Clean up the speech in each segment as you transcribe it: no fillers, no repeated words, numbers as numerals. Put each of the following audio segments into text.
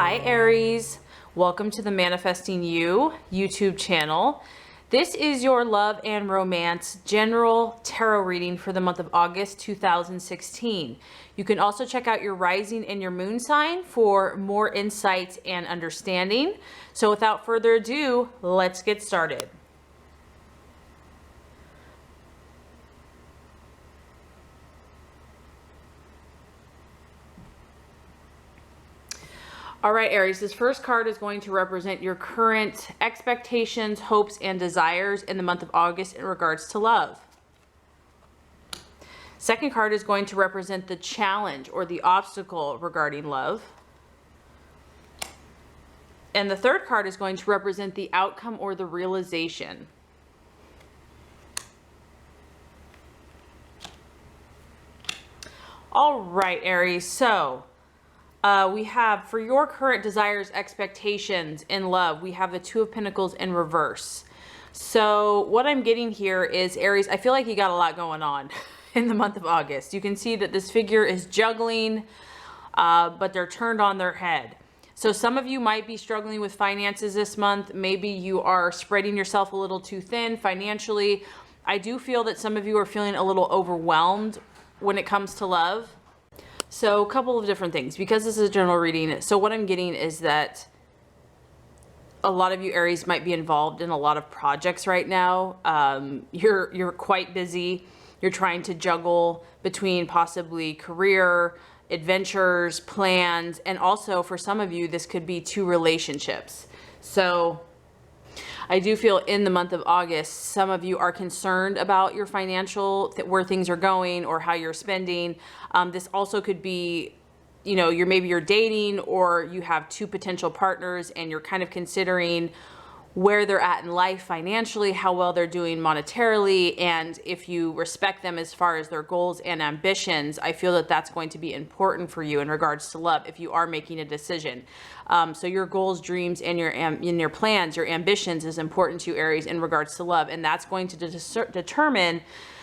Hi Aries, welcome to the Manifesting You YouTube channel. This is your love and romance general tarot reading for the month of August 2016. You can also check out your rising and your moon sign for more insights and understanding. So without further ado, let's get started. All right, Aries, this first card is going to represent your current expectations, hopes, and desires in the month of August in regards to love. Second card is going to represent the challenge or the obstacle regarding love. And the third card is going to represent the outcome or the realization. All right, Aries, so we have, for your current desires, expectations in love, we have the Two of Pentacles in reverse. So what I'm getting here is, Aries, I feel like you got a lot going on in the month of August. You can see that this figure is juggling, but they're turned on their head. So some of you might be struggling with finances this month. Maybe you are spreading yourself a little too thin financially. I do feel that some of you are feeling a little overwhelmed when it comes to love. So a couple of different things, because this is a general reading. So what I'm getting is that a lot of you Aries might be involved in a lot of projects right now. You're quite busy. You're trying to juggle between possibly career, adventures, plans, and also for some of you, this could be two relationships. So I do feel in the month of August, some of you are concerned about your financial, where things are going or how you're spending. This also could be, you know, maybe you're dating or you have two potential partners and you're kind of considering where they're at in life financially, how well they're doing monetarily, and if you respect them as far as their goals and ambitions. I feel that that's going to be important for you in regards to love if you are making a decision. So your goals, dreams, and your plans, your ambitions is important to you, Aries, in regards to love, and that's going to determine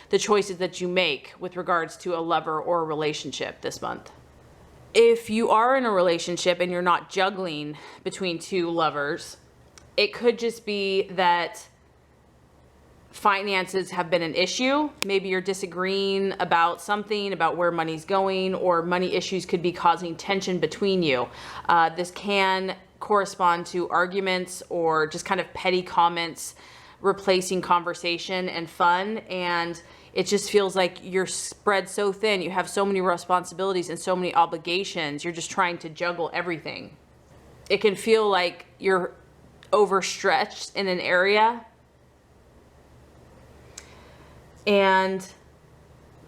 the choices that you make with regards to a lover or a relationship this month. If you are in a relationship and you're not juggling between two lovers, it could just be that finances have been an issue. Maybe you're disagreeing about something, about where money's going, or money issues could be causing tension between you. This can correspond to arguments or just kind of petty comments replacing conversation and fun. And it just feels like you're spread so thin. You have so many responsibilities and so many obligations. You're just trying to juggle everything. It can feel like you're overstretched in an area and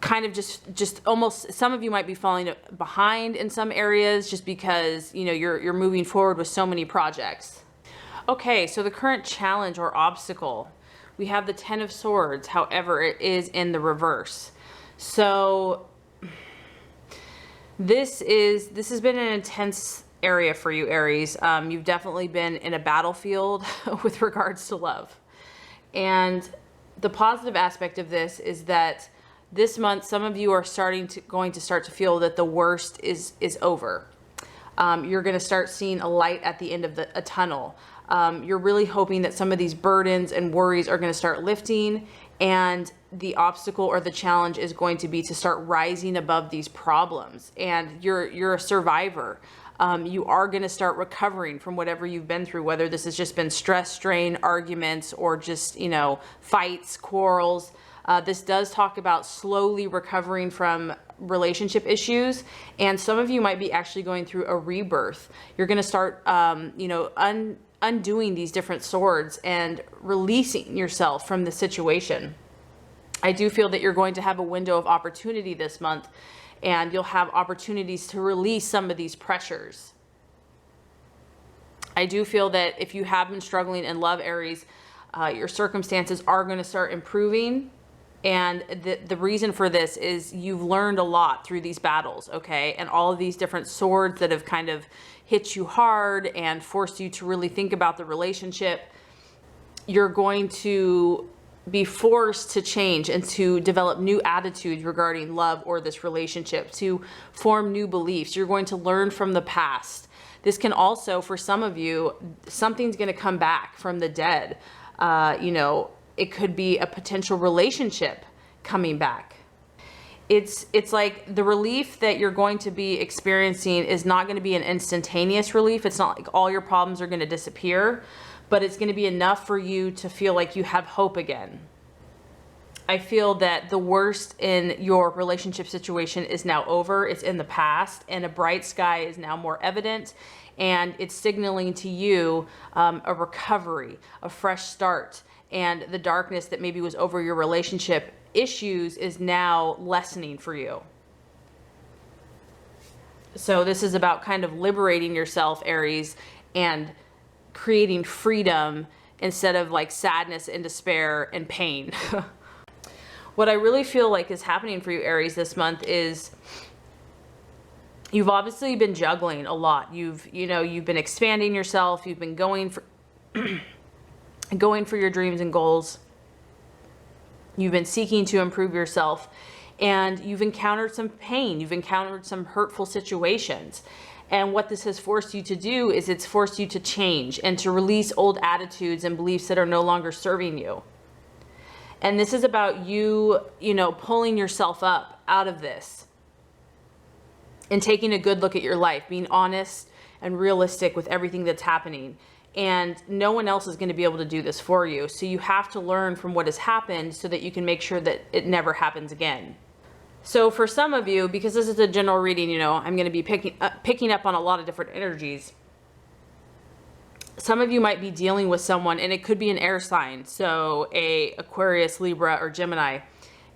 kind of just almost, some of you might be falling behind in some areas just because, you know, you're moving forward with so many projects. Okay, so the current challenge or obstacle, we have the Ten of Swords. However, it is in the reverse. So this has been an intense area for you, Aries. You've definitely been in a battlefield with regards to love. And the positive aspect of this is that this month, some of you are going to start to feel that the worst is over. You're going to start seeing a light at the end of a tunnel. You're really hoping that some of these burdens and worries are going to start lifting, and the obstacle or the challenge is going to be to start rising above these problems. And you're a survivor. You are going to start recovering from whatever you've been through, whether this has just been stress, strain, arguments, or just, you know, fights, quarrels. This does talk about slowly recovering from relationship issues. And some of you might be actually going through a rebirth. You're going to start, you know, undoing these different swords and releasing yourself from the situation. I do feel that you're going to have a window of opportunity this month, and you'll have opportunities to release some of these pressures. I do feel that if you have been struggling in love, Aries, your circumstances are going to start improving. And the reason for this is you've learned a lot through these battles, okay? And all of these different swords that have kind of hit you hard and forced you to really think about the relationship. You're going to be forced to change and to develop new attitudes regarding love or this relationship, to form new beliefs. You're going to learn from the past. This can also, for some of you, something's going to come back from the dead. It could be a potential relationship coming back. It's like the relief that you're going to be experiencing is not going to be an instantaneous relief. It's not like all your problems are going to disappear, but it's going to be enough for you to feel like you have hope again. I feel that the worst in your relationship situation is now over. It's in the past, and a bright sky is now more evident, and it's signaling to you a recovery, a fresh start, and the darkness that maybe was over your relationship issues is now lessening for you. So this is about kind of liberating yourself, Aries, and creating freedom instead of like sadness and despair and pain. What I really feel like is happening for you, Aries, this month is you've obviously been juggling a lot. You've been expanding yourself. You've been going for your dreams and goals. You've been seeking to improve yourself, and you've encountered some pain. You've encountered some hurtful situations. And what this has forced you to do is it's forced you to change and to release old attitudes and beliefs that are no longer serving you. And this is about you, pulling yourself up out of this and taking a good look at your life, being honest and realistic with everything that's happening. And no one else is going to be able to do this for you. So you have to learn from what has happened so that you can make sure that it never happens again. So for some of you, because this is a general reading, I'm going to be picking up on a lot of different energies. Some of you might be dealing with someone, and it could be an air sign, so a Aquarius, Libra, or Gemini.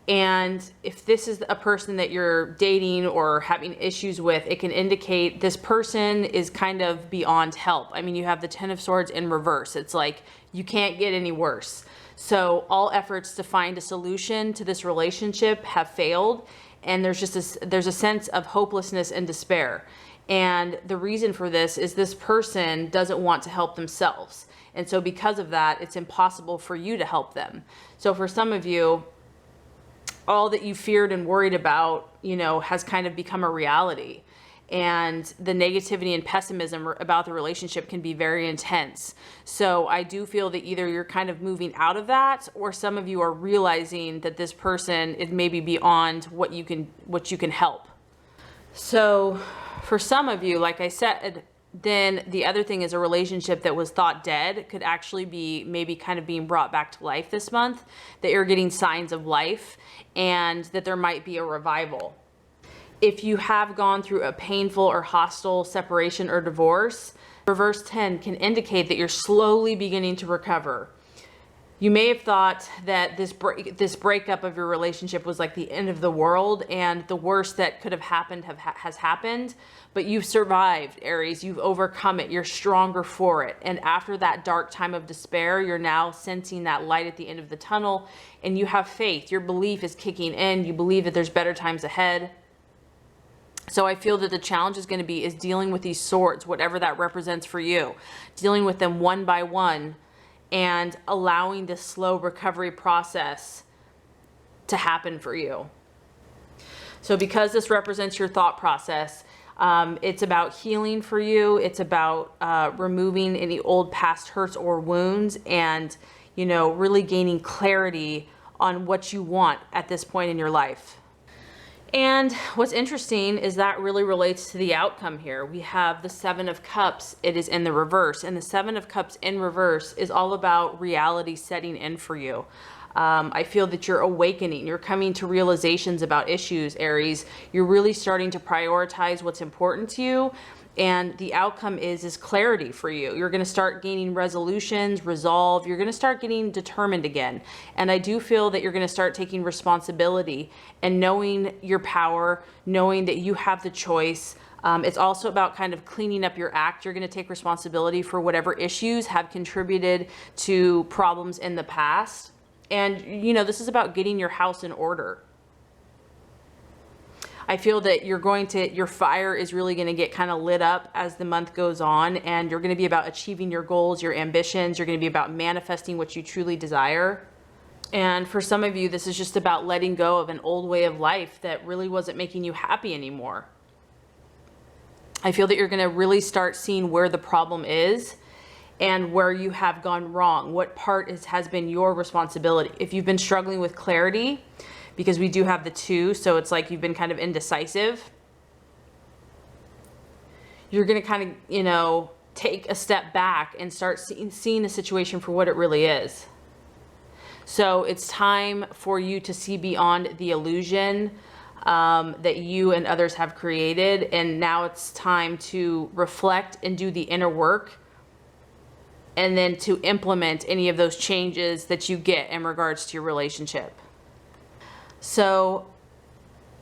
And if this is a person that you're dating or having issues with, it can indicate this person is kind of beyond help. I mean, you have the Ten of Swords in reverse. It's like you can't get any worse. So all efforts to find a solution to this relationship have failed, and there's a sense of hopelessness and despair. And the reason for this is this person doesn't want to help themselves. And so because of that, it's impossible for you to help them. So for some of you, all that you feared and worried about, has kind of become a reality. And the negativity and pessimism about the relationship can be very intense. So I do feel that either you're kind of moving out of that, or some of you are realizing that this person is maybe beyond what you can help. So for some of you, like I said, then the other thing is a relationship that was thought dead could actually be maybe kind of being brought back to life this month, that you're getting signs of life and that there might be a revival. If you have gone through a painful or hostile separation or divorce, reverse 10 can indicate that you're slowly beginning to recover. You may have thought that this breakup of your relationship was like the end of the world and the worst that could have happened has happened, but you've survived, Aries. You've overcome it. You're stronger for it. And after that dark time of despair, you're now sensing that light at the end of the tunnel, and you have faith. Your belief is kicking in. You believe that there's better times ahead. So I feel that the challenge is going to be dealing with these swords, whatever that represents for you, dealing with them one by one, and allowing this slow recovery process to happen for you. So because this represents your thought process, it's about healing for you. It's about removing any old past hurts or wounds, and really gaining clarity on what you want at this point in your life. And what's interesting is that really relates to the outcome here. We have the Seven of Cups. It is in the reverse. And the Seven of Cups in reverse is all about reality setting in for you. I feel that you're awakening. You're coming to realizations about issues, Aries. You're really starting to prioritize what's important to you. And the outcome is clarity for you. You're going to start gaining resolutions, resolve. You're going to start getting determined again. And I do feel that you're going to start taking responsibility and knowing your power, knowing that you have the choice. It's also about kind of cleaning up your act. You're going to take responsibility for whatever issues have contributed to problems in the past. And, this is about getting your house in order. I feel that your fire is really going to get kind of lit up as the month goes on, and you're going to be about achieving your goals, your ambitions. You're going to be about manifesting what you truly desire. And for some of you, this is just about letting go of an old way of life that really wasn't making you happy anymore. I feel that you're going to really start seeing where the problem is and where you have gone wrong. What part has been your responsibility. If you've been struggling with clarity, because we do have the 2, so it's like you've been kind of indecisive, you're going to kind of, you know, take a step back and start seeing the situation for what it really is. So it's time for you to see beyond the illusion that you and others have created. And now it's time to reflect and do the inner work, and then to implement any of those changes that you get in regards to your relationship. So,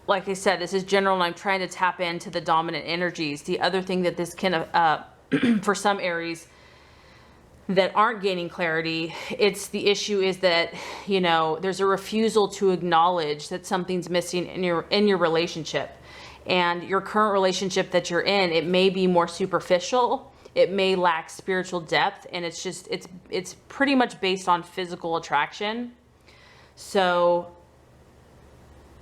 like I said, this is general, and I'm trying to tap into the dominant energies. The other thing that this can, for some Aries that aren't gaining clarity, it's the issue is that, you know, there's a refusal to acknowledge that something's missing in your relationship. And your current relationship that you're in, it may be more superficial, it may lack spiritual depth, and it's just, it's pretty much based on physical attraction. So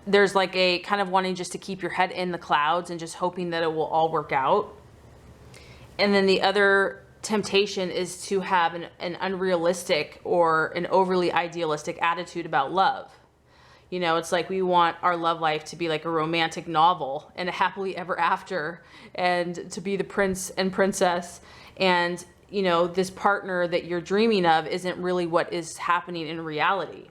there's like a kind of wanting just to keep your head in the clouds and just hoping that it will all work out. And then the other temptation is to have an unrealistic or an overly idealistic attitude about love. You know, it's like we want our love life to be like a romantic novel and a happily ever after, and to be the prince and princess. And, you know, this partner that you're dreaming of isn't really what is happening in reality,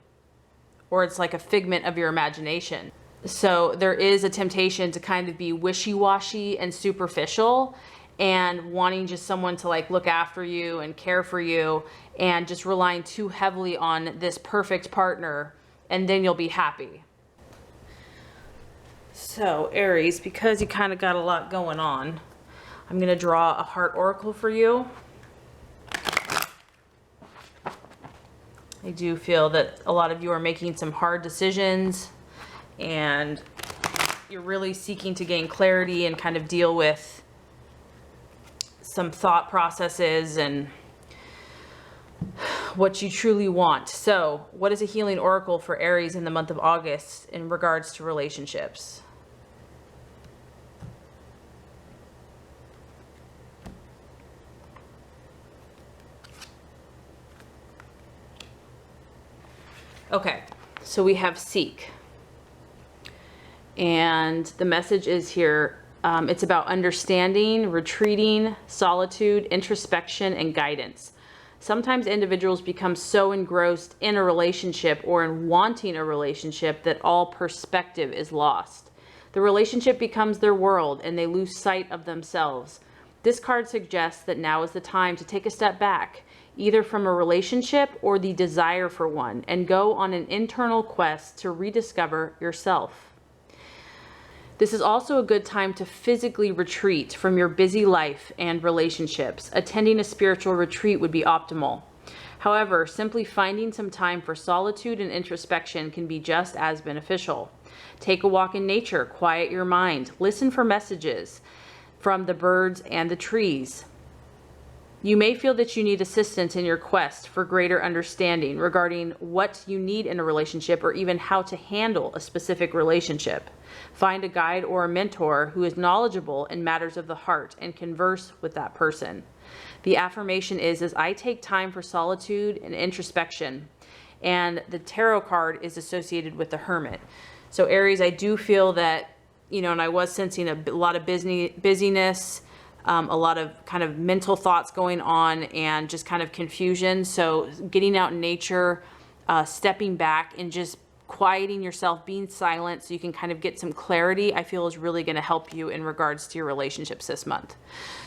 or it's like a figment of your imagination. So there is a temptation to kind of be wishy-washy and superficial, and wanting just someone to like look after you and care for you, and just relying too heavily on this perfect partner, and then you'll be happy. So Aries, because you kind of got a lot going on, I'm going to draw a heart oracle for you. I do feel that a lot of you are making some hard decisions, and you're really seeking to gain clarity and kind of deal with some thought processes and what you truly want. So what is a healing oracle for Aries in the month of August in regards to relationships? Okay, so we have seek. And the message is here, it's about understanding, retreating, solitude, introspection, and guidance. Sometimes individuals become so engrossed in a relationship or in wanting a relationship that all perspective is lost. The relationship becomes their world, and they lose sight of themselves. This card suggests that now is the time to take a step back, either from a relationship or the desire for one, and go on an internal quest to rediscover yourself. This is also a good time to physically retreat from your busy life and relationships. Attending a spiritual retreat would be optimal. However, simply finding some time for solitude and introspection can be just as beneficial. Take a walk in nature, quiet your mind, listen for messages from the birds and the trees. You may feel that you need assistance in your quest for greater understanding regarding what you need in a relationship, or even how to handle a specific relationship. Find a guide or a mentor who is knowledgeable in matters of the heart and converse with that person. The affirmation is I take time for solitude and introspection. And the tarot card is associated with the Hermit. So Aries, I do feel that, you know, and I was sensing a lot of busyness, a lot of kind of mental thoughts going on, and just kind of confusion. So getting out in nature, stepping back and just quieting yourself, being silent so you can kind of get some clarity, I feel is really going to help you in regards to your relationships this month.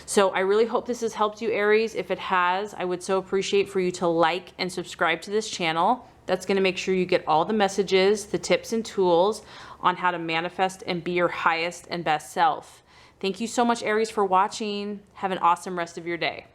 So I really hope this has helped you, Aries. If it has, I would so appreciate for you to like and subscribe to this channel. That's going to make sure you get all the messages, the tips and tools on how to manifest and be your highest and best self. Thank you so much, Aries, for watching. Have an awesome rest of your day.